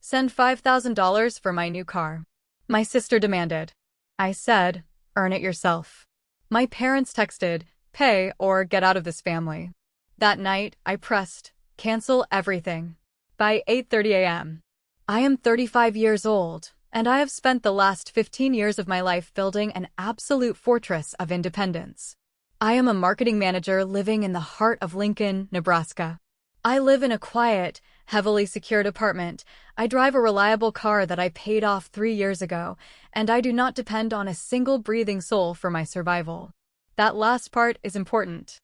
Send $5,000 for my new car. My sister demanded. I said, earn it yourself. My parents texted, pay or get out of this family. That night, I pressed, cancel everything. By 8:30 a.m. I am 35 years old, and I have spent the last 15 years of my life building an absolute fortress of independence. I am a marketing manager living in the heart of Lincoln, Nebraska. I live in a quiet, heavily secured apartment. I drive a reliable car that I paid off 3 years ago, and I do not depend on a single breathing soul for my survival. That last part is important.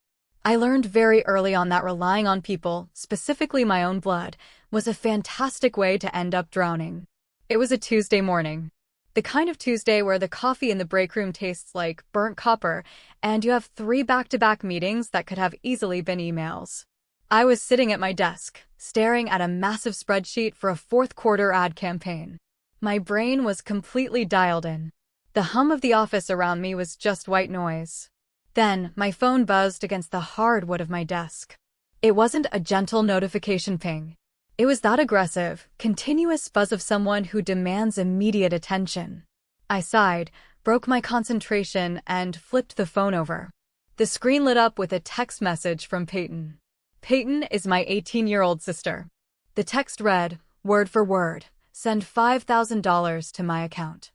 I learned very early on that relying on people, specifically my own blood, was a fantastic way to end up drowning. It was a Tuesday morning. The kind of Tuesday where the coffee in the break room tastes like burnt copper, and you have 3 back-to-back meetings that could have easily been emails. I was sitting at my desk, staring at a massive spreadsheet for a fourth-quarter ad campaign. My brain was completely dialed in. The hum of the office around me was just white noise. Then, my phone buzzed against the hardwood of my desk. It wasn't a gentle notification ping. It was that aggressive, continuous buzz of someone who demands immediate attention. I sighed, broke my concentration, and flipped the phone over. The screen lit up with a text message from Peyton. Peyton is my 18-year-old sister. The text read, word for word, send $5,000 to my account.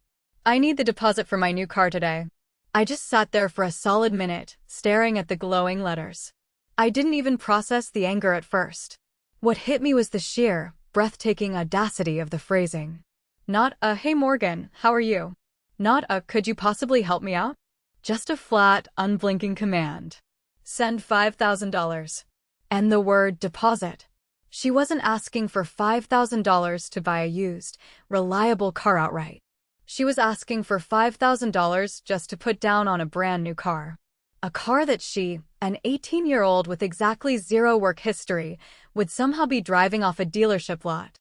I need the deposit for my new car today. I just sat there for a solid minute, staring at the glowing letters. I didn't even process the anger at first. What hit me was the sheer, breathtaking audacity of the phrasing. Not a, hey Morgan, how are you? Not a, could you possibly help me out? Just a flat, unblinking command. Send $5,000. And the word deposit. She wasn't asking for $5,000 to buy a used, reliable car outright. She was asking for $5,000 just to put down on a brand new car. A car that she, an 18-year-old with exactly 0 work history, would somehow be driving off a dealership lot.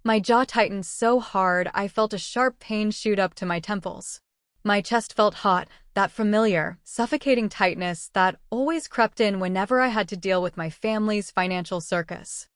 My jaw tightened so hard I felt a sharp pain shoot up to my temples. My chest felt hot, that familiar, suffocating tightness that always crept in whenever I had to deal with my family's financial circus.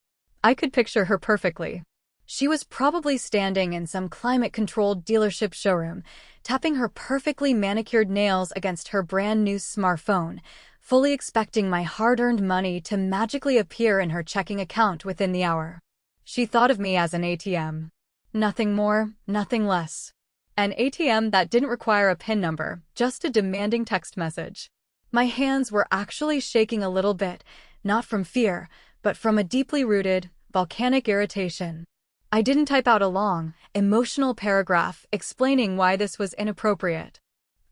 I could picture her perfectly. She was probably standing in some climate-controlled dealership showroom, tapping her perfectly manicured nails against her brand-new smartphone, fully expecting my hard-earned money to magically appear in her checking account within the hour. She thought of me as an ATM. Nothing more, nothing less. An ATM that didn't require a PIN number, just a demanding text message. My hands were actually shaking a little bit, not from fear, but from a deeply rooted, volcanic irritation. I didn't type out a long, emotional paragraph explaining why this was inappropriate.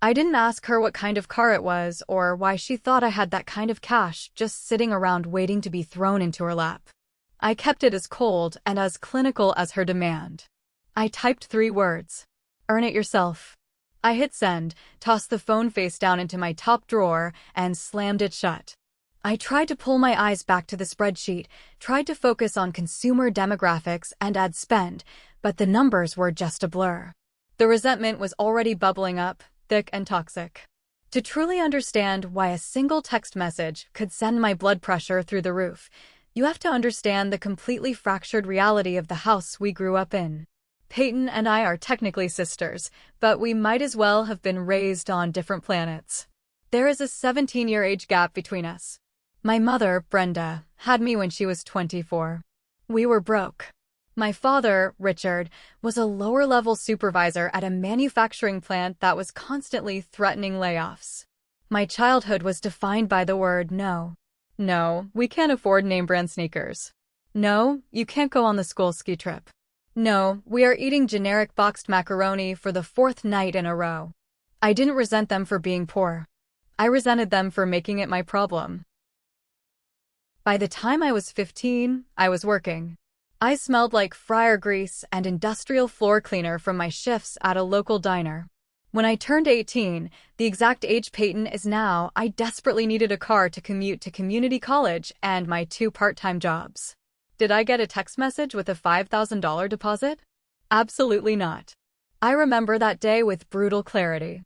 I didn't ask her what kind of car it was or why she thought I had that kind of cash just sitting around waiting to be thrown into her lap. I kept it as cold and as clinical as her demand. I typed 3 words. Earn it yourself. I hit send, tossed the phone face down into my top drawer, and slammed it shut. I tried to pull my eyes back to the spreadsheet, tried to focus on consumer demographics and ad spend, but the numbers were just a blur. The resentment was already bubbling up, thick and toxic. To truly understand why a single text message could send my blood pressure through the roof, you have to understand the completely fractured reality of the house we grew up in. Peyton and I are technically sisters, but we might as well have been raised on different planets. There is a 17-year age gap between us. My mother, Brenda, had me when she was 24. We were broke. My father, Richard, was a lower-level supervisor at a manufacturing plant that was constantly threatening layoffs. My childhood was defined by the word no. No, we can't afford name-brand sneakers. No, you can't go on the school ski trip. No, we are eating generic boxed macaroni for the 4th night in a row. I didn't resent them for being poor. I resented them for making it my problem. By the time I was 15, I was working. I smelled like fryer grease and industrial floor cleaner from my shifts at a local diner. When I turned 18, the exact age Peyton is now, I desperately needed a car to commute to community college and my 2 part-time jobs. Did I get a text message with a $5,000 deposit? Absolutely not. I remember that day with brutal clarity.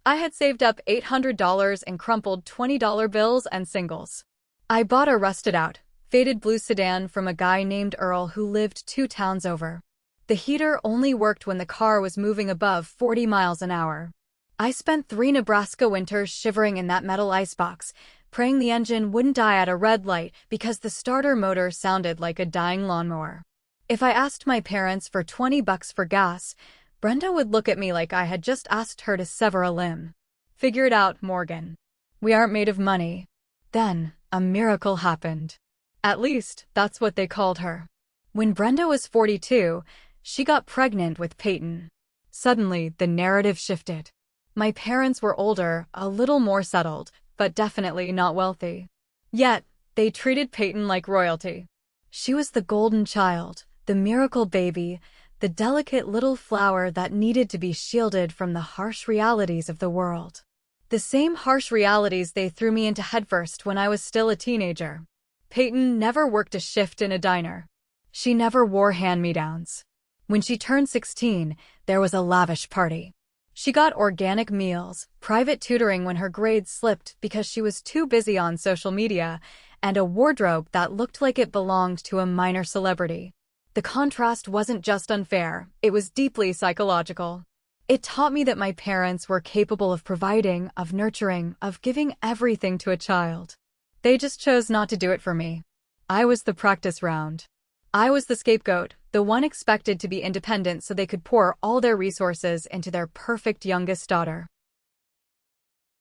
I had saved up $800 in crumpled $20 bills and singles. I bought a rusted-out, Faded blue sedan from a guy named Earl who lived 2 towns over. The heater only worked when the car was moving above 40 miles an hour. I spent 3 Nebraska winters shivering in that metal icebox, praying the engine wouldn't die at a red light because the starter motor sounded like a dying lawnmower. If I asked my parents for $20 for gas, Brenda would look at me like I had just asked her to sever a limb. Figure it out, Morgan. We aren't made of money. Then, a miracle happened. At least, that's what they called her. When Brenda was 42, she got pregnant with Peyton. Suddenly, the narrative shifted. My parents were older, a little more settled, but definitely not wealthy. Yet, they treated Peyton like royalty. She was the golden child, the miracle baby, the delicate little flower that needed to be shielded from the harsh realities of the world. The same harsh realities they threw me into headfirst when I was still a teenager. Peyton never worked a shift in a diner. She never wore hand-me-downs. When she turned 16, there was a lavish party. She got organic meals, private tutoring when her grades slipped because she was too busy on social media, and a wardrobe that looked like it belonged to a minor celebrity. The contrast wasn't just unfair, it was deeply psychological. It taught me that my parents were capable of providing, of nurturing, of giving everything to a child. They just chose not to do it for me. I was the practice round. I was the scapegoat, the one expected to be independent so they could pour all their resources into their perfect youngest daughter.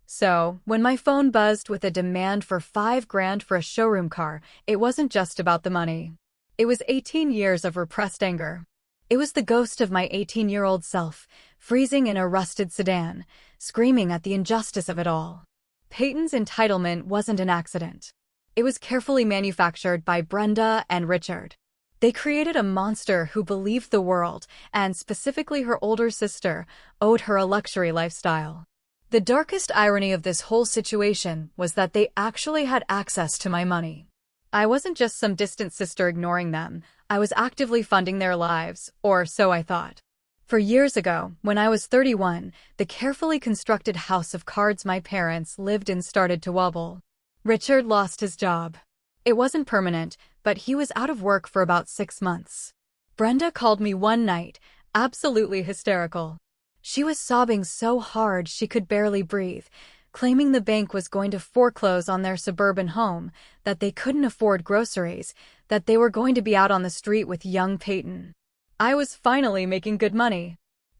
So, when my phone buzzed with a demand for $5,000 for a showroom car, it wasn't just about the money. It was 18 years of repressed anger. It was the ghost of my 18-year-old self, freezing in a rusted sedan, screaming at the injustice of it all. Peyton's entitlement wasn't an accident. It was carefully manufactured by Brenda and Richard. They created a monster who believed the world, and specifically her older sister, owed her a luxury lifestyle. The darkest irony of this whole situation was that they actually had access to my money. I wasn't just some distant sister ignoring them, I was actively funding their lives, or so I thought. For years ago, when I was 31, the carefully constructed house of cards my parents lived in started to wobble. Richard lost his job. It wasn't permanent, but he was out of work for about 6 months. Brenda called me one night, absolutely hysterical. She was sobbing so hard she could barely breathe, claiming the bank was going to foreclose on their suburban home, that they couldn't afford groceries, that they were going to be out on the street with young Peyton. I was finally making good money.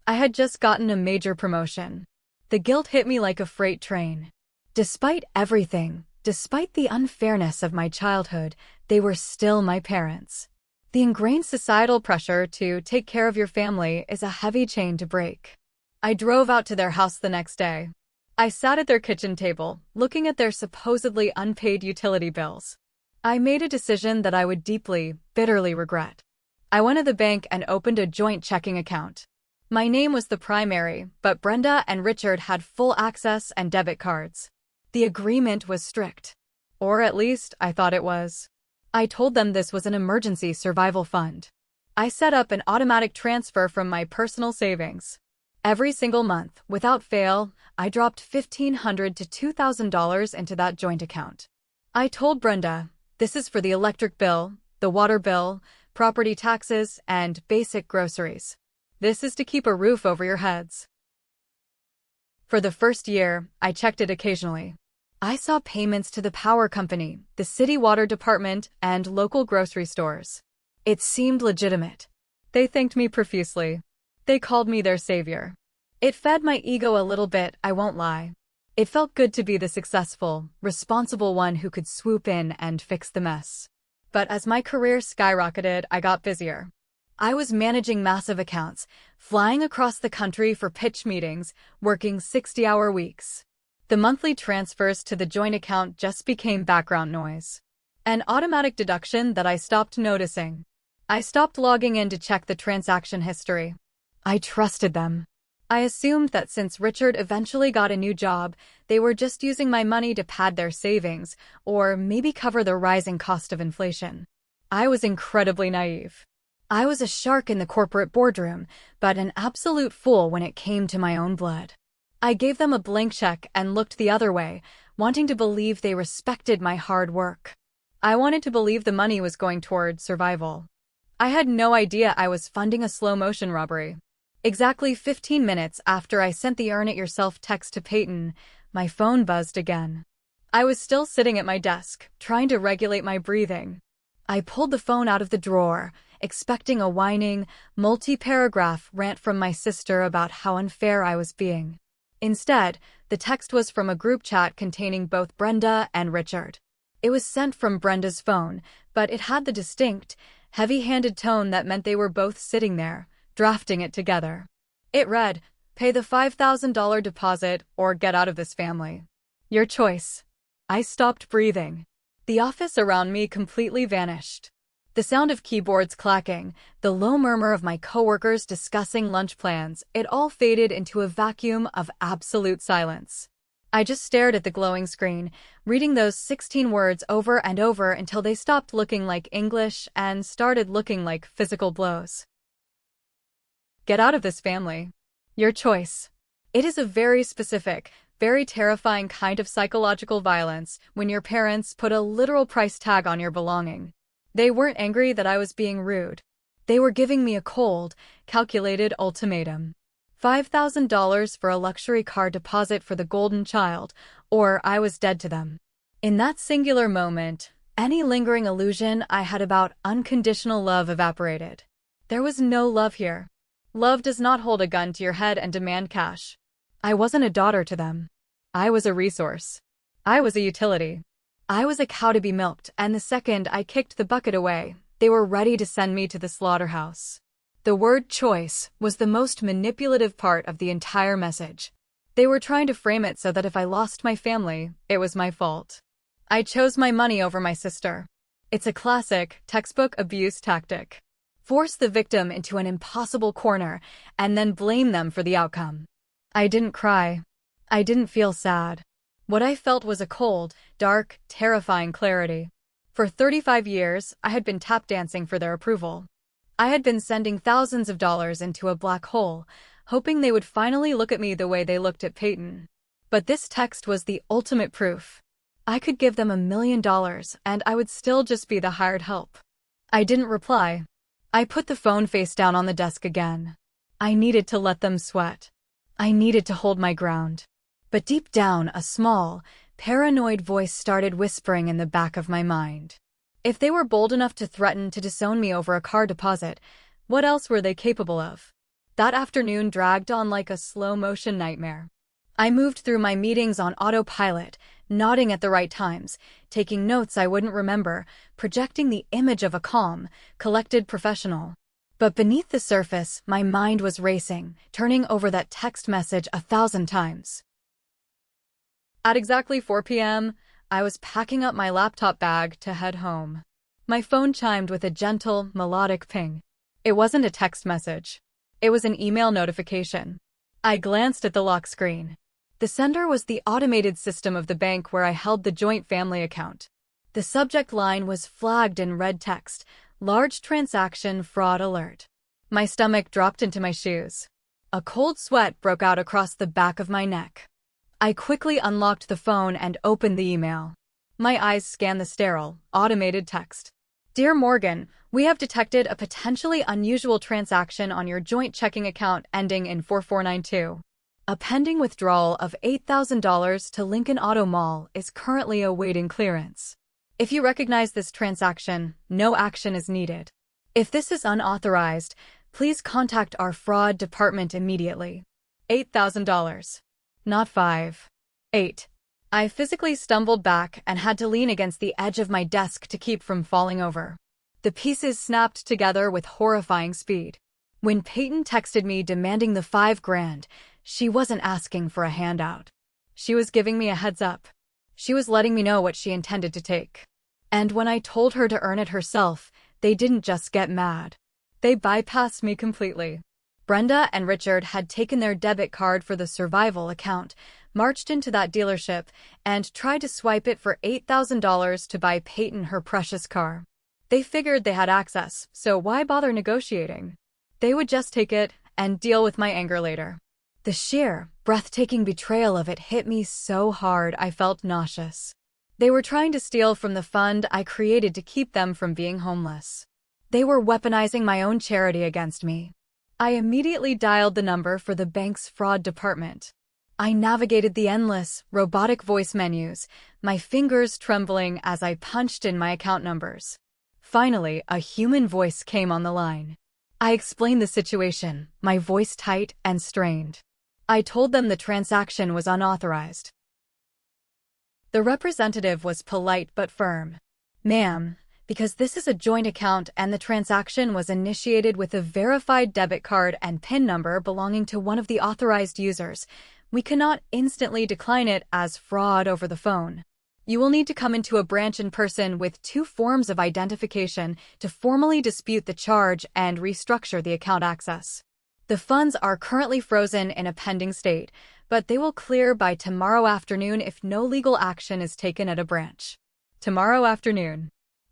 I had just gotten a major promotion. The guilt hit me like a freight train. Despite everything, despite the unfairness of my childhood, they were still my parents. The ingrained societal pressure to take care of your family is a heavy chain to break. I drove out to their house the next day. I sat at their kitchen table, looking at their supposedly unpaid utility bills. I made a decision that I would deeply, bitterly regret. I went to the bank and opened a joint checking account. My name was the primary, but Brenda and Richard had full access and debit cards. The agreement was strict. Or at least, I thought it was. I told them this was an emergency survival fund. I set up an automatic transfer from my personal savings. Every single month, without fail, I dropped $1,500 to $2,000 into that joint account. I told Brenda, this is for the electric bill, the water bill, property taxes, and basic groceries. This is to keep a roof over your heads. For the first year, I checked it occasionally. I saw payments to the power company, the city water department, and local grocery stores. It seemed legitimate. They thanked me profusely. They called me their savior. It fed my ego a little bit, I won't lie. It felt good to be the successful, responsible one who could swoop in and fix the mess. But as my career skyrocketed, I got busier. I was managing massive accounts, flying across the country for pitch meetings, working 60-hour weeks. The monthly transfers to the joint account just became background noise. An automatic deduction that I stopped noticing. I stopped logging in to check the transaction history. I trusted them. I assumed that since Richard eventually got a new job, they were just using my money to pad their savings, or maybe cover the rising cost of inflation. I was incredibly naive. I was a shark in the corporate boardroom, but an absolute fool when it came to my own blood. I gave them a blank check and looked the other way, wanting to believe they respected my hard work. I wanted to believe the money was going toward survival. I had no idea I was funding a slow-motion robbery. Exactly 15 minutes after I sent the earn it yourself text to Peyton, my phone buzzed again. I was still sitting at my desk, trying to regulate my breathing. I pulled the phone out of the drawer, expecting a whining, multi-paragraph rant from my sister about how unfair I was being. Instead, the text was from a group chat containing both Brenda and Richard. It was sent from Brenda's phone, but it had the distinct, heavy-handed tone that meant they were both sitting there, drafting it together. It read, "Pay the $5,000 deposit or get out of this family. Your choice." I stopped breathing. The office around me completely vanished. The sound of keyboards clacking, the low murmur of my coworkers discussing lunch plans, it all faded into a vacuum of absolute silence. I just stared at the glowing screen, reading those 16 words over and over until they stopped looking like English and started looking like physical blows. Get out of this family. Your choice. It is a very specific, very terrifying kind of psychological violence when your parents put a literal price tag on your belonging. They weren't angry that I was being rude. They were giving me a cold, calculated ultimatum. $5,000 for a luxury car deposit for the golden child, or I was dead to them. In that singular moment, any lingering illusion I had about unconditional love evaporated. There was no love here. Love does not hold a gun to your head and demand cash. I wasn't a daughter to them. I was a resource. I was a utility. I was a cow to be milked, and the second I kicked the bucket away, they were ready to send me to the slaughterhouse. The word choice was the most manipulative part of the entire message. They were trying to frame it so that if I lost my family, it was my fault. I chose my money over my sister. It's a classic, textbook abuse tactic. Force the victim into an impossible corner and then blame them for the outcome. I didn't cry. I didn't feel sad. What I felt was a cold, dark, terrifying clarity. For 35 years, I had been tap dancing for their approval. I had been sending thousands of dollars into a black hole, hoping they would finally look at me the way they looked at Peyton. But this text was the ultimate proof. I could give them $1 million, and I would still just be the hired help. I didn't reply. I put the phone face down on the desk again. I needed to let them sweat. I needed to hold my ground. But deep down, a small, paranoid voice started whispering in the back of my mind. If they were bold enough to threaten to disown me over a car deposit, what else were they capable of? That afternoon dragged on like a slow-motion nightmare. I moved through my meetings on autopilot, nodding at the right times, taking notes I wouldn't remember, projecting the image of a calm, collected professional. But beneath the surface, my mind was racing, turning over that text message 1,000 times. At exactly 4 p.m., I was packing up my laptop bag to head home. My phone chimed with a gentle, melodic ping. It wasn't a text message. It was an email notification. I glanced at the lock screen. The sender was the automated system of the bank where I held the joint family account. The subject line was flagged in red text, "Large transaction fraud alert." My stomach dropped into my shoes. A cold sweat broke out across the back of my neck. I quickly unlocked the phone and opened the email. My eyes scanned the sterile, automated text. "Dear Morgan, we have detected a potentially unusual transaction on your joint checking account ending in 4492. A pending withdrawal of $8,000 to Lincoln Auto Mall is currently awaiting clearance. If you recognize this transaction, no action is needed. If this is unauthorized, please contact our fraud department immediately. $8,000. Not 5. 8. I physically stumbled back and had to lean against the edge of my desk to keep from falling over. The pieces snapped together with horrifying speed. When Peyton texted me demanding the $5,000, she wasn't asking for a handout. She was giving me a heads up. She was letting me know what she intended to take. And when I told her to earn it herself, they didn't just get mad. They bypassed me completely. Brenda and Richard had taken their debit card for the survival account, marched into that dealership, and tried to swipe it for $8,000 to buy Peyton her precious car. They figured they had access, so why bother negotiating? They would just take it and deal with my anger later. The sheer, breathtaking betrayal of it hit me so hard I felt nauseous. They were trying to steal from the fund I created to keep them from being homeless. They were weaponizing my own charity against me. I immediately dialed the number for the bank's fraud department. I navigated the endless, robotic voice menus, my fingers trembling as I punched in my account numbers. Finally, a human voice came on the line. I explained the situation, my voice tight and strained. I told them the transaction was unauthorized. The representative was polite but firm. "Ma'am, because this is a joint account and the transaction was initiated with a verified debit card and PIN number belonging to one of the authorized users, we cannot instantly decline it as fraud over the phone. You will need to come into a branch in person with 2 forms of identification to formally dispute the charge and restructure the account access. The funds are currently frozen in a pending state, but they will clear by tomorrow afternoon if no legal action is taken at a branch." Tomorrow afternoon.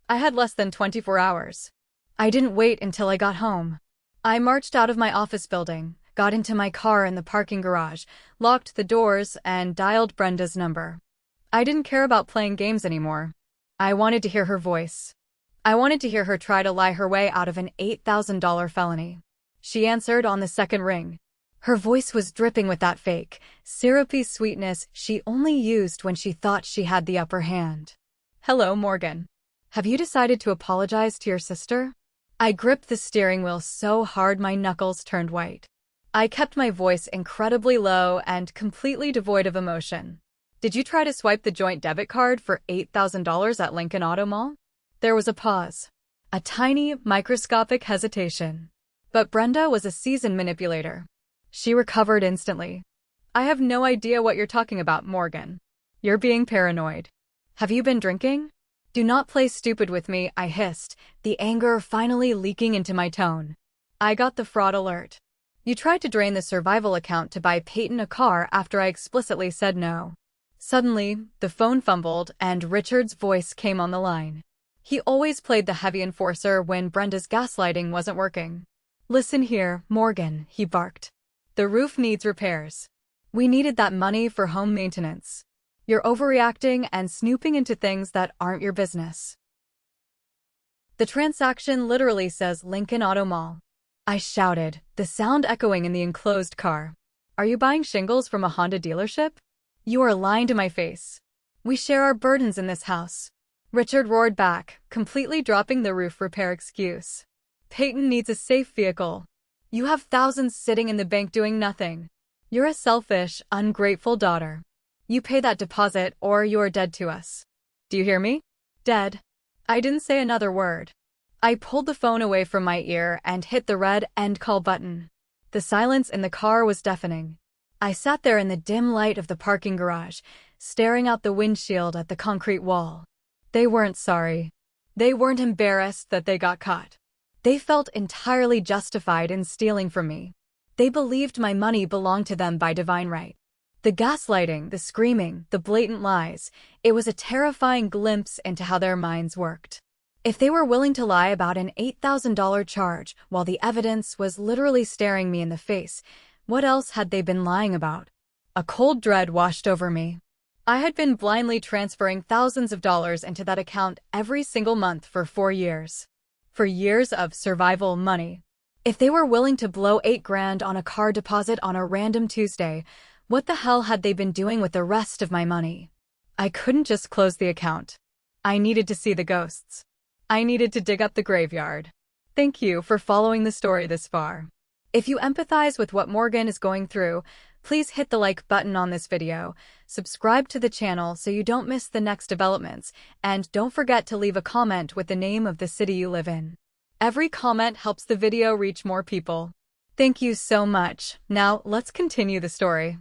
I had less than 24 hours. I didn't wait until I got home. I marched out of my office building, got into my car in the parking garage, locked the doors, and dialed Brenda's number. I didn't care about playing games anymore. I wanted to hear her voice. I wanted to hear her try to lie her way out of an $8,000 felony. She answered on the second ring. Her voice was dripping with that fake, syrupy sweetness she only used when she thought she had the upper hand. "Hello, Morgan. Have you decided to apologize to your sister?" I gripped the steering wheel so hard my knuckles turned white. I kept my voice incredibly low and completely devoid of emotion. "Did you try to swipe the joint debit card for $8,000 at Lincoln Auto Mall?" There was a pause. A tiny, microscopic hesitation. But Brenda was a seasoned manipulator. She recovered instantly. "I have no idea what you're talking about, Morgan. You're being paranoid. Have you been drinking?" "Do not play stupid with me," I hissed, the anger finally leaking into my tone. I got the fraud alert. "You tried to drain the survival account to buy Peyton a car after I explicitly said no." Suddenly, the phone fumbled and Richard's voice came on the line. He always played the heavy enforcer when Brenda's gaslighting wasn't working. "Listen here, Morgan," he barked. "The roof needs repairs. We needed that money for home maintenance. You're overreacting and snooping into things that aren't your business. The transaction literally says Lincoln Auto Mall." I shouted, the sound echoing in the enclosed car. "Are you buying shingles from a Honda dealership? You are lying to my face. We share our burdens in this house." Richard roared back, completely dropping the roof repair excuse. "Peyton needs a safe vehicle. You have thousands sitting in the bank doing nothing. You're a selfish, ungrateful daughter. You pay that deposit or you're dead to us. Do you hear me? Dead." I didn't say another word. I pulled the phone away from my ear and hit the red end call button. The silence in the car was deafening. I sat there in the dim light of the parking garage, staring out the windshield at the concrete wall. They weren't sorry. They weren't embarrassed that they got caught. They felt entirely justified in stealing from me. They believed my money belonged to them by divine right. The gaslighting, the screaming, the blatant lies, it was a terrifying glimpse into how their minds worked. If they were willing to lie about an $8,000 charge while the evidence was literally staring me in the face, what else had they been lying about? A cold dread washed over me. I had been blindly transferring thousands of dollars into that account every single month for 4 years. For years of survival money. If they were willing to blow $8,000 on a car deposit on a random Tuesday, what the hell had they been doing with the rest of my money? I couldn't just close the account. I needed to see the ghosts. I needed to dig up the graveyard. Thank you for following the story this far. If you empathize with what Morgan is going through, please hit the like button on this video, subscribe to the channel so you don't miss the next developments, and don't forget to leave a comment with the name of the city you live in. Every comment helps the video reach more people. Thank you so much. Now, let's continue the story.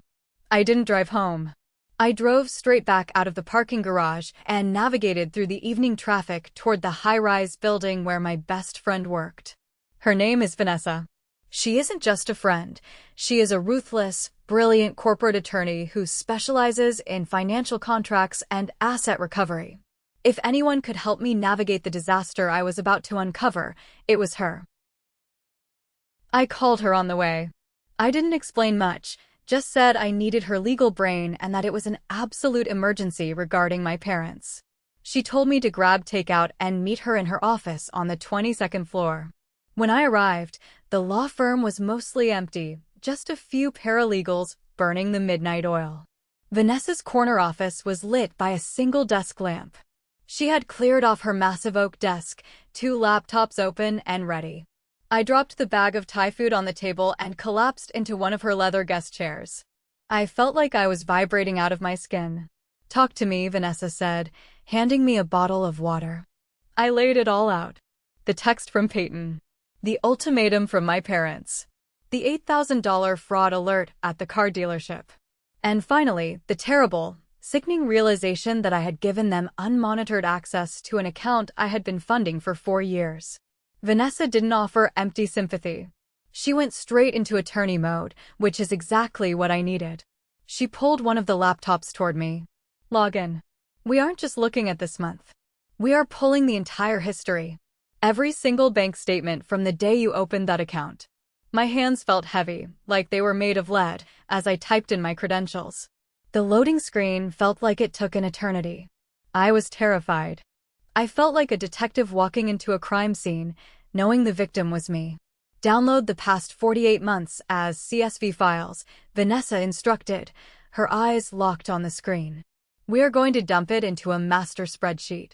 I didn't drive home. I drove straight back out of the parking garage and navigated through the evening traffic toward the high-rise building where my best friend worked. Her name is Vanessa. She isn't just a friend. She is a ruthless, brilliant corporate attorney who specializes in financial contracts and asset recovery. If anyone could help me navigate the disaster I was about to uncover, it was her. I called her on the way. I didn't explain much, Just said I needed her legal brain and that it was an absolute emergency regarding my parents. She told me to grab takeout and meet her in her office on the 22nd floor. When I arrived, the law firm was mostly empty, just a few paralegals burning the midnight oil. Vanessa's corner office was lit by a single desk lamp. She had cleared off her massive oak desk, 2 laptops open and ready. I dropped the bag of Thai food on the table and collapsed into one of her leather guest chairs. I felt like I was vibrating out of my skin. "Talk to me," Vanessa said, handing me a bottle of water. I laid it all out. The text from Peyton. The ultimatum from my parents. The $8,000 fraud alert at the car dealership. And finally, the terrible, sickening realization that I had given them unmonitored access to an account I had been funding for 4 years. Vanessa didn't offer empty sympathy. She went straight into attorney mode, which is exactly what I needed. She pulled one of the laptops toward me. "Log in. We aren't just looking at this month. We are pulling the entire history. Every single bank statement from the day you opened that account." My hands felt heavy, like they were made of lead, as I typed in my credentials. The loading screen felt like it took an eternity. I was terrified. I felt like a detective walking into a crime scene, knowing the victim was me. "Download the past 48 months as CSV files," Vanessa instructed, her eyes locked on the screen. "We are going to dump it into a master spreadsheet.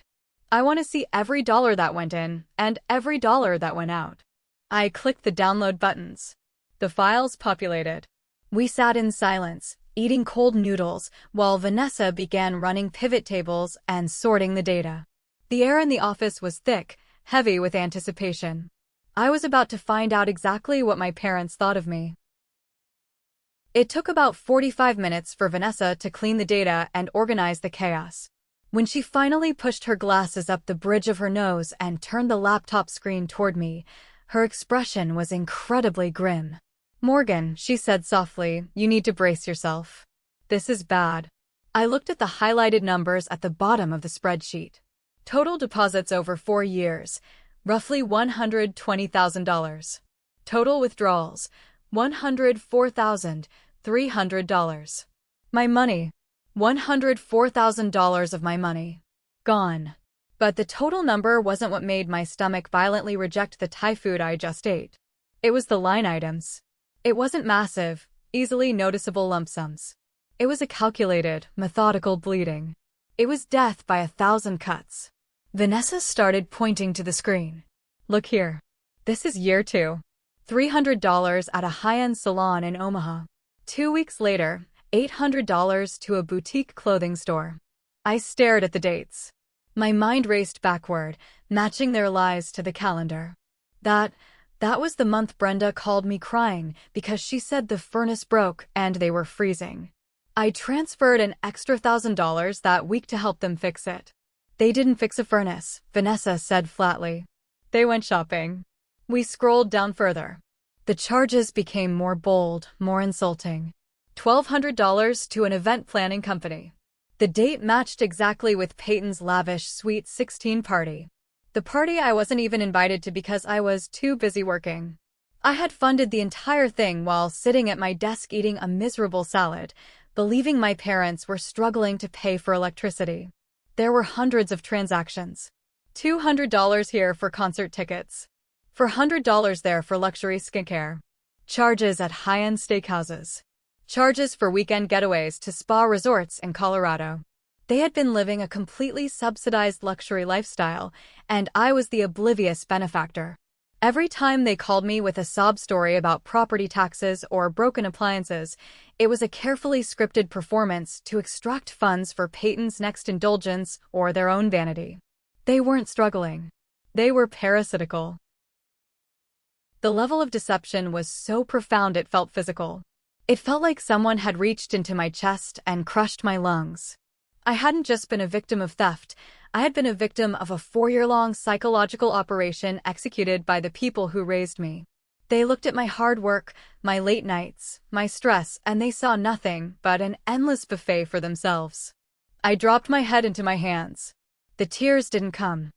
I want to see every dollar that went in and every dollar that went out." I clicked the download buttons. The files populated. We sat in silence, eating cold noodles, while Vanessa began running pivot tables and sorting the data. The air in the office was thick, heavy with anticipation. I was about to find out exactly what my parents thought of me. It took about 45 minutes for Vanessa to clean the data and organize the chaos. When she finally pushed her glasses up the bridge of her nose and turned the laptop screen toward me, her expression was incredibly grim. "Morgan," she said softly, "you need to brace yourself. This is bad." I looked at the highlighted numbers at the bottom of the spreadsheet. Total deposits over 4 years, roughly $120,000. Total withdrawals, $104,300. My money. $104,000 of my money. Gone. But the total number wasn't what made my stomach violently reject the Thai food I just ate. It was the line items. It wasn't massive, easily noticeable lump sums. It was a calculated, methodical bleeding. It was death by 1,000 cuts. Vanessa started pointing to the screen. "Look here. This is year 2. $300 at a high-end salon in Omaha. 2 weeks later, $800 to a boutique clothing store." I stared at the dates. My mind raced backward, matching their lies to the calendar. That was the month Brenda called me crying because she said the furnace broke and they were freezing. I transferred an extra $1,000 that week to help them fix it. "They didn't fix a furnace," Vanessa said flatly. "They went shopping." We scrolled down further. The charges became more bold, more insulting. $1,200 to an event planning company. The date matched exactly with Peyton's lavish Sweet 16 party. The party I wasn't even invited to because I was too busy working. I had funded the entire thing while sitting at my desk eating a miserable salad, believing my parents were struggling to pay for electricity. There were hundreds of transactions. $200 here for concert tickets. $400 there for luxury skincare. Charges at high-end steakhouses. Charges for weekend getaways to spa resorts in Colorado. They had been living a completely subsidized luxury lifestyle, and I was the oblivious benefactor. Every time they called me with a sob story about property taxes or broken appliances, it was a carefully scripted performance to extract funds for Peyton's next indulgence or their own vanity. They weren't struggling. They were parasitical. The level of deception was so profound it felt physical. It felt like someone had reached into my chest and crushed my lungs. I hadn't just been a victim of theft, I had been a victim of a 4-year-long psychological operation executed by the people who raised me. They looked at my hard work, my late nights, my stress, and they saw nothing but an endless buffet for themselves. I dropped my head into my hands. The tears didn't come.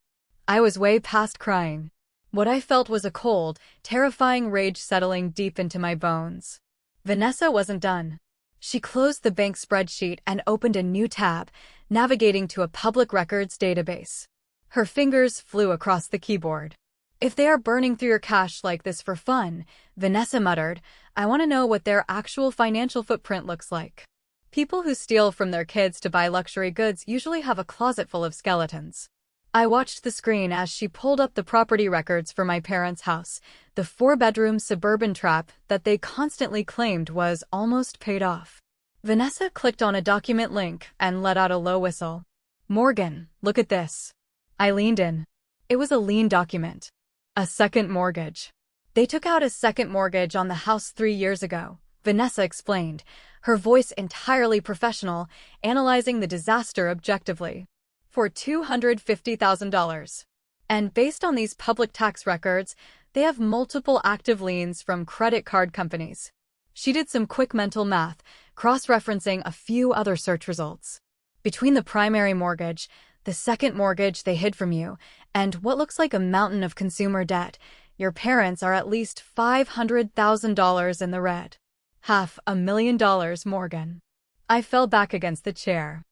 I was way past crying. What I felt was a cold, terrifying rage settling deep into my bones. Vanessa wasn't done. She closed the bank spreadsheet and opened a new tab, navigating to a public records database. Her fingers flew across the keyboard. If they are burning through your cash like this for fun, Vanessa muttered, I want to know what their actual financial footprint looks like. People who steal from their kids to buy luxury goods usually have a closet full of skeletons. I watched the screen as she pulled up the property records for my parents' house. The 4-bedroom suburban trap that they constantly claimed was almost paid off. Vanessa clicked on a document link and let out a low whistle. Morgan, look at this. I leaned in. It was a lien document. A second mortgage. They took out a second mortgage on the house 3 years ago, Vanessa explained, her voice entirely professional, analyzing the disaster objectively. For $250,000. And based on these public tax records, they have multiple active liens from credit card companies. She did some quick mental math, cross-referencing a few other search results. Between the primary mortgage, the second mortgage they hid from you, and what looks like a mountain of consumer debt, your parents are at least $500,000 in the red. $500,000, Morgan. I fell back against the chair.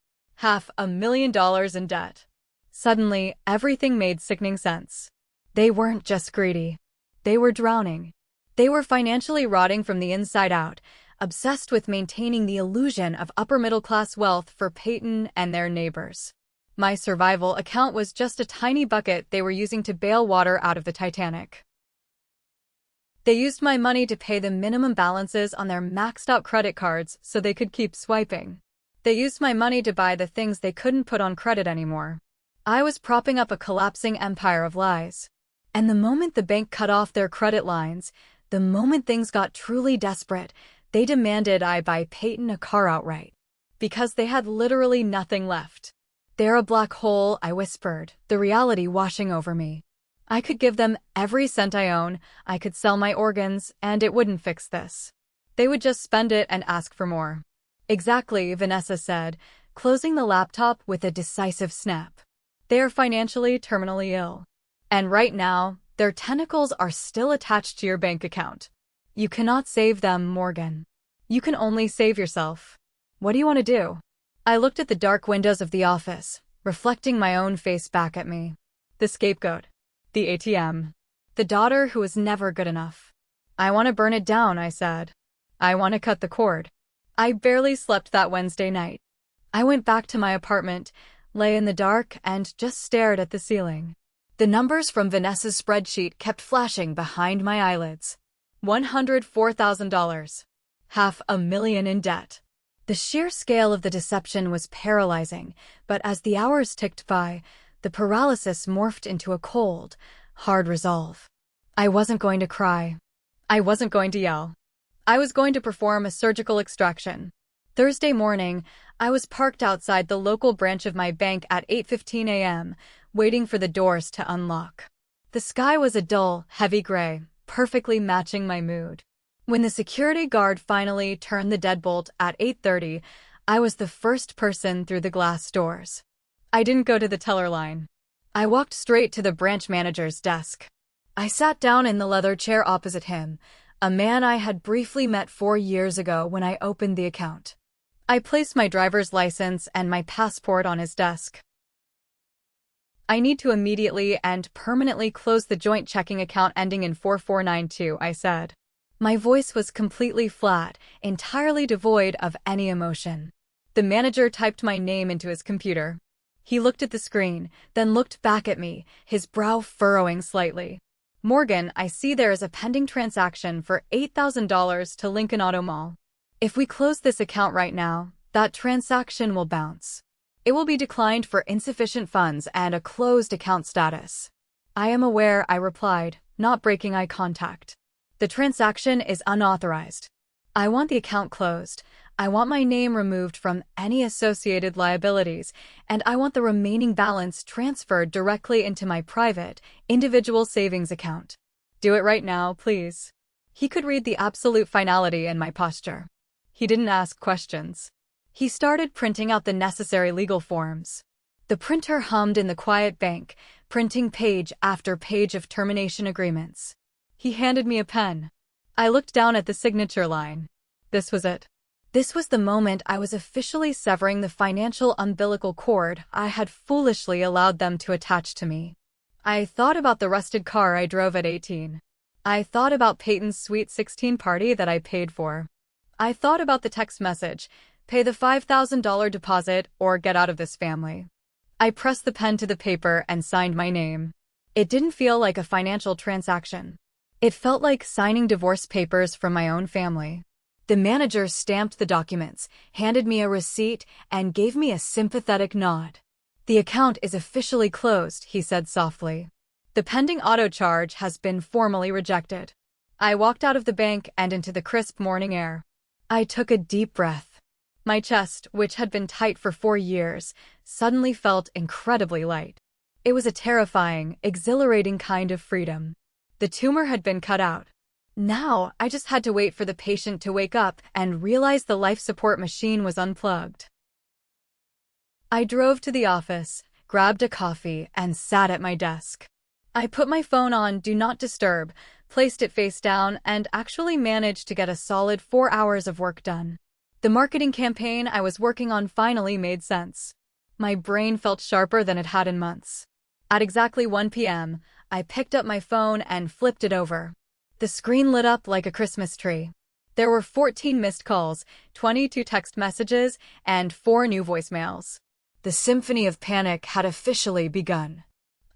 $500,000 in debt. Suddenly, everything made sickening sense. They weren't just greedy. They were drowning. They were financially rotting from the inside out, obsessed with maintaining the illusion of upper-middle-class wealth for Peyton and their neighbors. My survival account was just a tiny bucket they were using to bail water out of the Titanic. They used my money to pay the minimum balances on their maxed-out credit cards so they could keep swiping. They used my money to buy the things they couldn't put on credit anymore. I was propping up a collapsing empire of lies. And the moment the bank cut off their credit lines, the moment things got truly desperate, they demanded I buy Peyton a car outright. Because they had literally nothing left. They're a black hole, I whispered, the reality washing over me. I could give them every cent I own, I could sell my organs, and it wouldn't fix this. They would just spend it and ask for more. Exactly, Vanessa said, closing the laptop with a decisive snap. They are financially terminally ill. And right now, their tentacles are still attached to your bank account. You cannot save them, Morgan. You can only save yourself. What do you want to do? I looked at the dark windows of the office, reflecting my own face back at me. The scapegoat. The ATM. The daughter who was never good enough. I want to burn it down, I said. I want to cut the cord. I barely slept that Wednesday night. I went back to my apartment, lay in the dark, and just stared at the ceiling. The numbers from Vanessa's spreadsheet kept flashing behind my eyelids. $104,000. $500,000 in debt. The sheer scale of the deception was paralyzing, but as the hours ticked by, the paralysis morphed into a cold, hard resolve. I wasn't going to cry. I wasn't going to yell. I was going to perform a surgical extraction. Thursday morning, I was parked outside the local branch of my bank at 8:15 a.m., waiting for the doors to unlock. The sky was a dull, heavy gray, perfectly matching my mood. When the security guard finally turned the deadbolt at 8:30, I was the first person through the glass doors. I didn't go to the teller line. I walked straight to the branch manager's desk. I sat down in the leather chair opposite him, a man I had briefly met 4 years ago when I opened the account. I placed my driver's license and my passport on his desk. I need to immediately and permanently close the joint checking account ending in 4492, I said. My voice was completely flat, entirely devoid of any emotion. The manager typed my name into his computer. He looked at the screen, then looked back at me, his brow furrowing slightly. Morgan, I see there is a pending transaction for $8,000 to Lincoln Auto Mall. If we close this account right now, that transaction will bounce. It will be declined for insufficient funds and a closed account status. I am aware, I replied, not breaking eye contact. The transaction is unauthorized. I want the account closed. I want my name removed from any associated liabilities, and I want the remaining balance transferred directly into my private, individual savings account. Do it right now, please. He could read the absolute finality in my posture. He didn't ask questions. He started printing out the necessary legal forms. The printer hummed in the quiet bank, printing page after page of termination agreements. He handed me a pen. I looked down at the signature line. This was it. This was the moment I was officially severing the financial umbilical cord I had foolishly allowed them to attach to me. I thought about the rusted car I drove at 18. I thought about Peyton's sweet 16 party that I paid for. I thought about the text message, pay the $5,000 deposit or get out of this family. I pressed the pen to the paper and signed my name. It didn't feel like a financial transaction. It felt like signing divorce papers from my own family. The manager stamped the documents, handed me a receipt, and gave me a sympathetic nod. "The account is officially closed," he said softly. "The pending auto charge has been formally rejected." I walked out of the bank and into the crisp morning air. I took a deep breath. My chest, which had been tight for 4 years, suddenly felt incredibly light. It was a terrifying, exhilarating kind of freedom. The tumor had been cut out. Now, I just had to wait for the patient to wake up and realize the life support machine was unplugged. I drove to the office, grabbed a coffee, and sat at my desk. I put my phone on Do Not Disturb, placed it face down, and actually managed to get a solid 4 hours of work done. The marketing campaign I was working on finally made sense. My brain felt sharper than it had in months. At exactly 1 p.m., I picked up my phone and flipped it over. The screen lit up like a Christmas tree. There were 14 missed calls, 22 text messages, and 4 new voicemails. The symphony of panic had officially begun.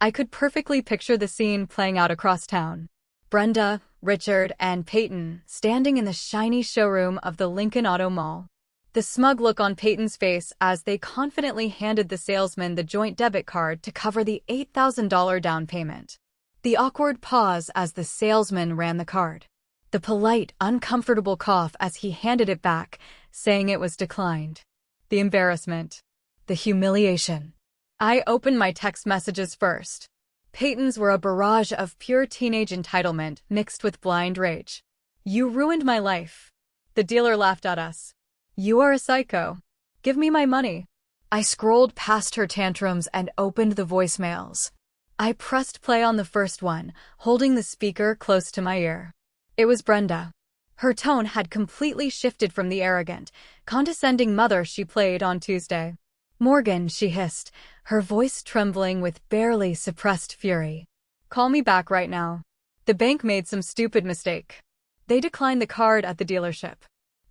I could perfectly picture the scene playing out across town. Brenda, Richard, and Peyton standing in the shiny showroom of the Lincoln Auto Mall. The smug look on Peyton's face as they confidently handed the salesman the joint debit card to cover the $8,000 down payment. The awkward pause as the salesman ran the card. The polite, uncomfortable cough as he handed it back, saying it was declined. The embarrassment. The humiliation. I opened my text messages first. Peyton's were a barrage of pure teenage entitlement mixed with blind rage. "You ruined my life." The dealer laughed at us. "You are a psycho. Give me my money." I scrolled past her tantrums and opened the voicemails. I pressed play on the first one, holding the speaker close to my ear. It was Brenda. Her tone had completely shifted from the arrogant, condescending mother she played on Tuesday. "Morgan," she hissed, her voice trembling with barely suppressed fury. "Call me back right now. The bank made some stupid mistake. They declined the card at the dealership.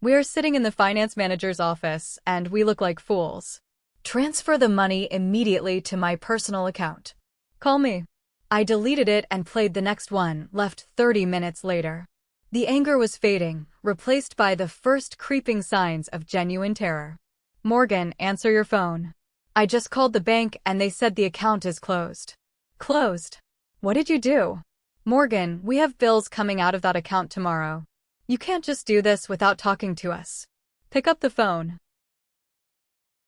We are sitting in the finance manager's office, and we look like fools. Transfer the money immediately to my personal account. Call me." I deleted it and played the next one, left 30 minutes later. The anger was fading, replaced by the first creeping signs of genuine terror. "Morgan, answer your phone. I just called the bank and they said the account is closed." "Closed? What did you do?" "Morgan, we have bills coming out of that account tomorrow. You can't just do this without talking to us. Pick up the phone."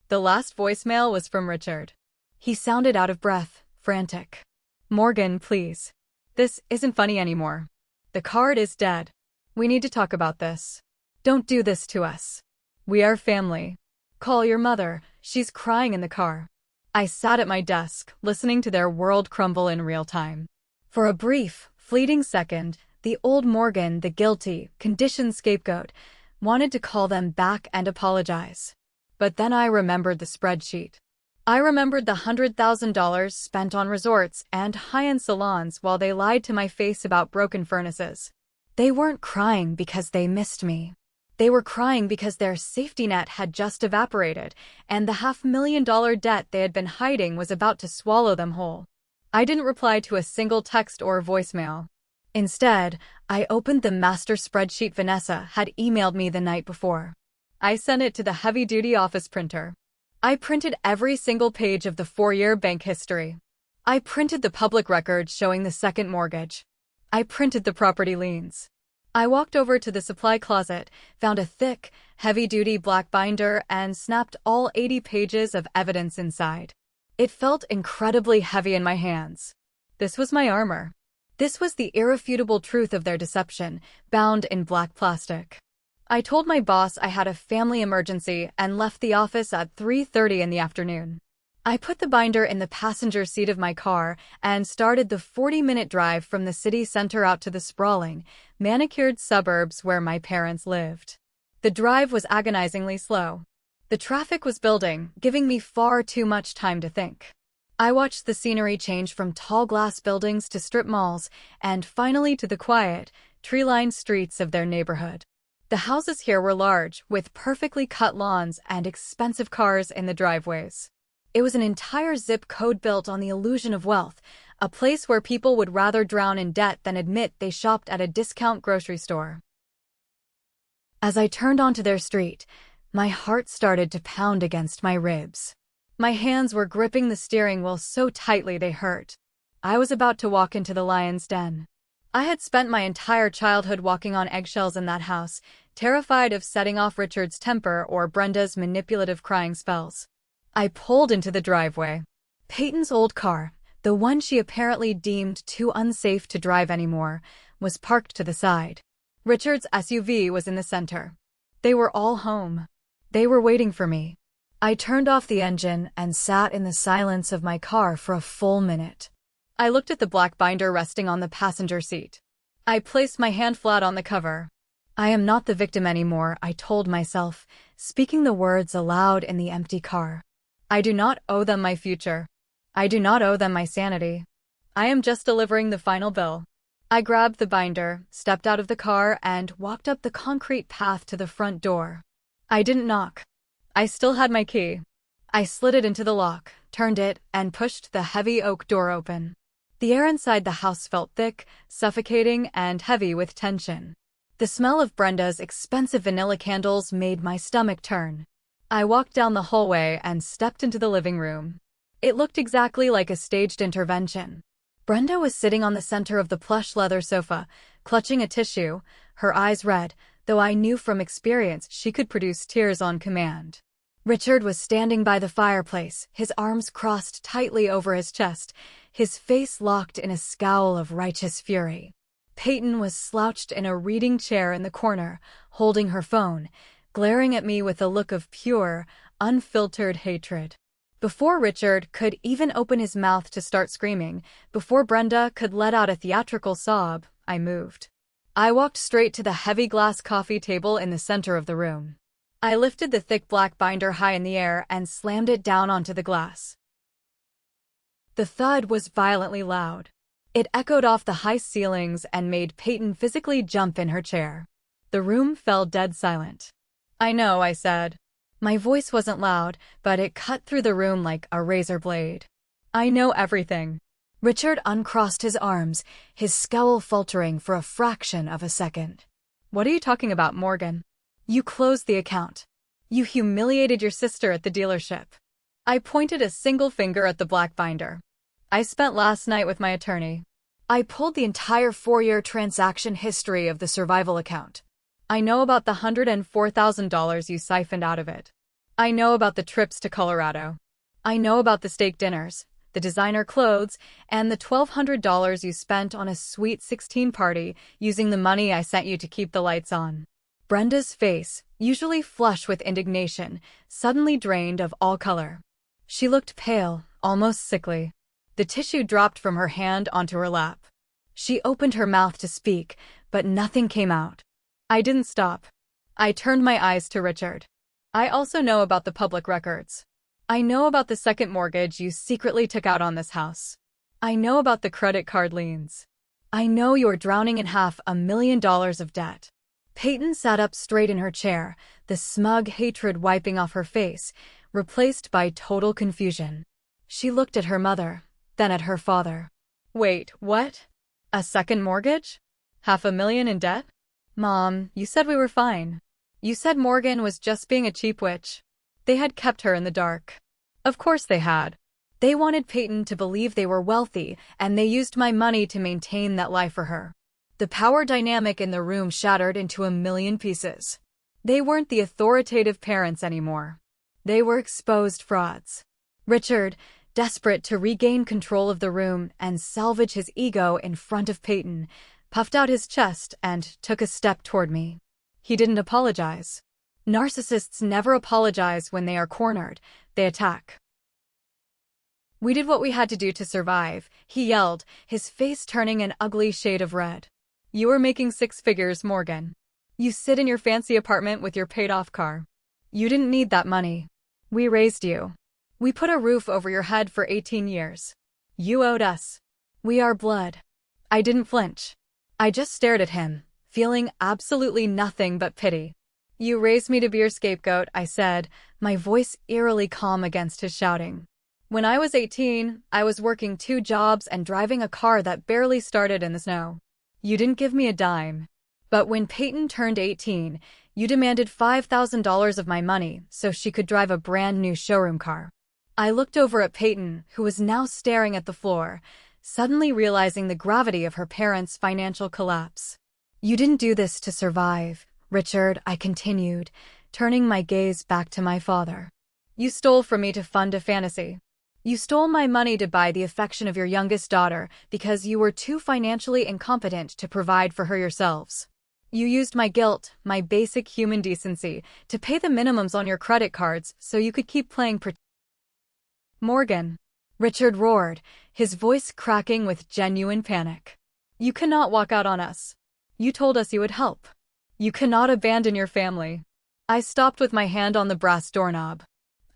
The last voicemail was from Richard. He sounded out of breath, frantic. "Morgan, please. This isn't funny anymore. The card is dead. We need to talk about this. Don't do this to us. We are family. Call your mother, she's crying in the car." I sat at my desk, listening to their world crumble in real time. For a brief, fleeting second, the old Morgan, the guilty, conditioned scapegoat, wanted to call them back and apologize. But then I remembered the spreadsheet. I remembered the $100,000 spent on resorts and high-end salons while they lied to my face about broken furnaces. They weren't crying because they missed me. They were crying because their safety net had just evaporated, and the $500,000 debt they had been hiding was about to swallow them whole. I didn't reply to a single text or voicemail. Instead, I opened the master spreadsheet Vanessa had emailed me the night before. I sent it to the heavy-duty office printer. I printed every single page of the 4-year bank history. I printed the public record showing the second mortgage. I printed the property liens. I walked over to the supply closet, found a thick, heavy-duty black binder, and snapped all 80 pages of evidence inside. It felt incredibly heavy in my hands. This was my armor. This was the irrefutable truth of their deception, bound in black plastic. I told my boss I had a family emergency and left the office at 3:30 in the afternoon. I put the binder in the passenger seat of my car and started the 40-minute drive from the city center out to the sprawling, manicured suburbs where my parents lived. The drive was agonizingly slow. The traffic was building, giving me far too much time to think. I watched the scenery change from tall glass buildings to strip malls, and finally to the quiet, tree-lined streets of their neighborhood. The houses here were large, with perfectly cut lawns and expensive cars in the driveways. It was an entire zip code built on the illusion of wealth, a place where people would rather drown in debt than admit they shopped at a discount grocery store. As I turned onto their street, my heart started to pound against my ribs. My hands were gripping the steering wheel so tightly they hurt. I was about to walk into the lion's den. I had spent my entire childhood walking on eggshells in that house, terrified of setting off Richard's temper or Brenda's manipulative crying spells. I pulled into the driveway. Peyton's old car, the one she apparently deemed too unsafe to drive anymore, was parked to the side. Richard's SUV was in the center. They were all home. They were waiting for me. I turned off the engine and sat in the silence of my car for a full minute. I looked at the black binder resting on the passenger seat. I placed my hand flat on the cover. I am not the victim anymore, I told myself, speaking the words aloud in the empty car. I do not owe them my future. I do not owe them my sanity. I am just delivering the final bill. I grabbed the binder, stepped out of the car, and walked up the concrete path to the front door. I didn't knock. I still had my key. I slid it into the lock, turned it, and pushed the heavy oak door open. The air inside the house felt thick, suffocating, and heavy with tension. The smell of Brenda's expensive vanilla candles made my stomach turn. I walked down the hallway and stepped into the living room. It looked exactly like a staged intervention. Brenda was sitting on the center of the plush leather sofa, clutching a tissue, her eyes red, though I knew from experience she could produce tears on command. Richard was standing by the fireplace, his arms crossed tightly over his chest, his face locked in a scowl of righteous fury. Peyton was slouched in a reading chair in the corner, holding her phone, glaring at me with a look of pure, unfiltered hatred. Before Richard could even open his mouth to start screaming, before Brenda could let out a theatrical sob, I moved. I walked straight to the heavy glass coffee table in the center of the room. I lifted the thick black binder high in the air and slammed it down onto the glass. The thud was violently loud. It echoed off the high ceilings and made Peyton physically jump in her chair. The room fell dead silent. "I know," I said. My voice wasn't loud, but it cut through the room like a razor blade. "I know everything." Richard uncrossed his arms, his scowl faltering for a fraction of a second. "What are you talking about, Morgan? You closed the account. You humiliated your sister at the dealership." I pointed a single finger at the black binder. "I spent last night with my attorney. I pulled the entire 4-year transaction history of the survival account. I know about the $104,000 you siphoned out of it. I know about the trips to Colorado. I know about the steak dinners, the designer clothes, and the $1,200 you spent on a Sweet 16 party using the money I sent you to keep the lights on." Brenda's face, usually flush with indignation, suddenly drained of all color. She looked pale, almost sickly. The tissue dropped from her hand onto her lap. She opened her mouth to speak, but nothing came out. I didn't stop. I turned my eyes to Richard. "I also know about the public records. I know about the second mortgage you secretly took out on this house. I know about the credit card liens. I know you're drowning in $500,000 of debt." Peyton sat up straight in her chair, the smug hatred wiping off her face, replaced by total confusion. She looked at her mother, then at her father. "Wait, what? A second mortgage? $500,000 in debt? Mom, you said we were fine. You said Morgan was just being a cheap witch." They had kept her in the dark. Of course they had. They wanted Peyton to believe they were wealthy, and they used my money to maintain that life for her. The power dynamic in the room shattered into a million pieces. They weren't the authoritative parents anymore. They were exposed frauds. Richard, desperate to regain control of the room and salvage his ego in front of Peyton, puffed out his chest and took a step toward me. He didn't apologize. Narcissists never apologize when they are cornered, they attack. "We did what we had to do to survive," he yelled, his face turning an ugly shade of red. "You were making 6 figures, Morgan. You sit in your fancy apartment with your paid-off car. You didn't need that money. We raised you. We put a roof over your head for 18 years. You owed us. We are blood. I didn't flinch. I just stared at him, feeling absolutely nothing but pity. You raised me to be your scapegoat, I said, my voice eerily calm against his shouting. When I was 18, I was working 2 jobs and driving a car that barely started in the snow. You didn't give me a dime. But when Peyton turned 18, you demanded $5,000 of my money so she could drive a brand new showroom car. I looked over at Peyton, who was now staring at the floor, suddenly realizing the gravity of her parents' financial collapse. You didn't do this to survive, Richard, I continued, turning my gaze back to my father. You stole from me to fund a fantasy. You stole my money to buy the affection of your youngest daughter because you were too financially incompetent to provide for her yourselves. You used my guilt, my basic human decency, to pay the minimums on your credit cards so you could keep playing Morgan. Richard roared, his voice cracking with genuine panic. You cannot walk out on us. You told us you would help. You cannot abandon your family. I stopped with my hand on the brass doorknob.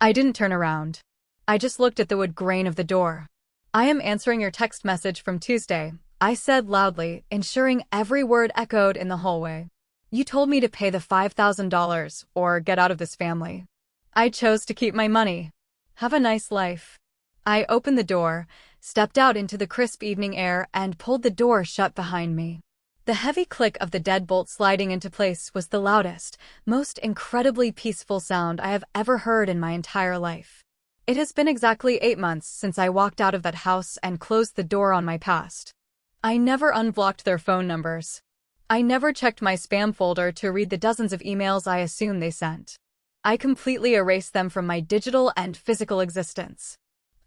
I didn't turn around. I just looked at the wood grain of the door. I am answering your text message from Tuesday, I said loudly, ensuring every word echoed in the hallway. You told me to pay the $5,000 or get out of this family. I chose to keep my money. Have a nice life. I opened the door, stepped out into the crisp evening air, and pulled the door shut behind me. The heavy click of the deadbolt sliding into place was the loudest, most incredibly peaceful sound I have ever heard in my entire life. It has been exactly 8 months since I walked out of that house and closed the door on my past. I never unblocked their phone numbers. I never checked my spam folder to read the dozens of emails I assumed they sent. I completely erased them from my digital and physical existence.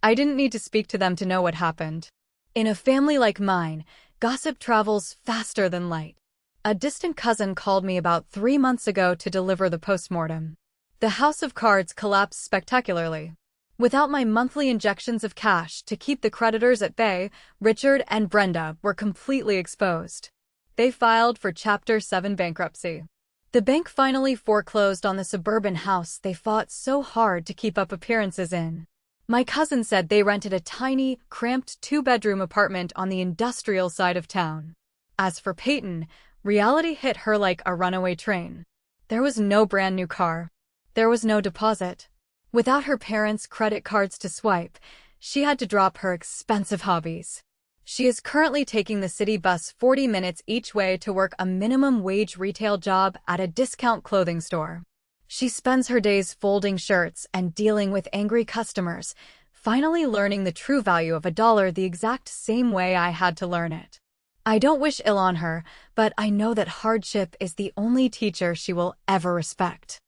I didn't need to speak to them to know what happened. In a family like mine, gossip travels faster than light. A distant cousin called me about 3 months ago to deliver the postmortem. The house of cards collapsed spectacularly. Without my monthly injections of cash to keep the creditors at bay, Richard and Brenda were completely exposed. They filed for Chapter 7 bankruptcy. The bank finally foreclosed on the suburban house they fought so hard to keep up appearances in. My cousin said they rented a tiny, cramped 2-bedroom apartment on the industrial side of town. As for Peyton, reality hit her like a runaway train. There was no brand new car. There was no deposit. Without her parents' credit cards to swipe, she had to drop her expensive hobbies. She is currently taking the city bus 40 minutes each way to work a minimum wage retail job at a discount clothing store. She spends her days folding shirts and dealing with angry customers, finally learning the true value of $1 the exact same way I had to learn it. I don't wish ill on her, but I know that hardship is the only teacher she will ever respect.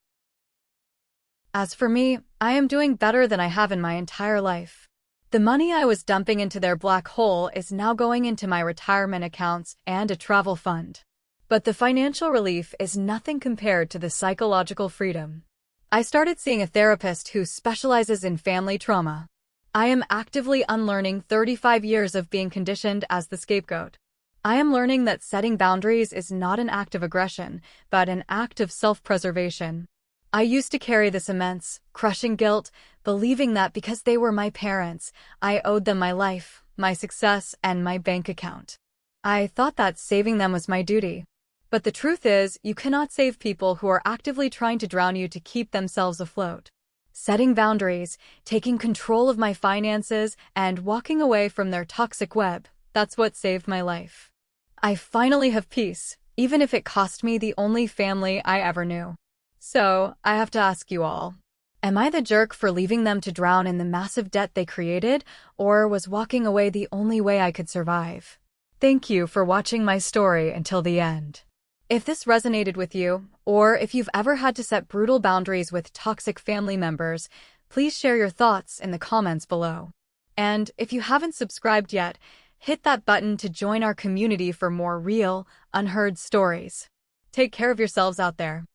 As for me, I am doing better than I have in my entire life. The money I was dumping into their black hole is now going into my retirement accounts and a travel fund. But the financial relief is nothing compared to the psychological freedom. I started seeing a therapist who specializes in family trauma. I am actively unlearning 35 years of being conditioned as the scapegoat. I am learning that setting boundaries is not an act of aggression, but an act of self-preservation. I used to carry this immense, crushing guilt, believing that because they were my parents, I owed them my life, my success, and my bank account. I thought that saving them was my duty. But the truth is, you cannot save people who are actively trying to drown you to keep themselves afloat. Setting boundaries, taking control of my finances, and walking away from their toxic web, that's what saved my life. I finally have peace, even if it cost me the only family I ever knew. So, I have to ask you all, am I the jerk for leaving them to drown in the massive debt they created, or was walking away the only way I could survive? Thank you for watching my story until the end. If this resonated with you, or if you've ever had to set brutal boundaries with toxic family members, please share your thoughts in the comments below. And if you haven't subscribed yet, hit that button to join our community for more real, unheard stories. Take care of yourselves out there.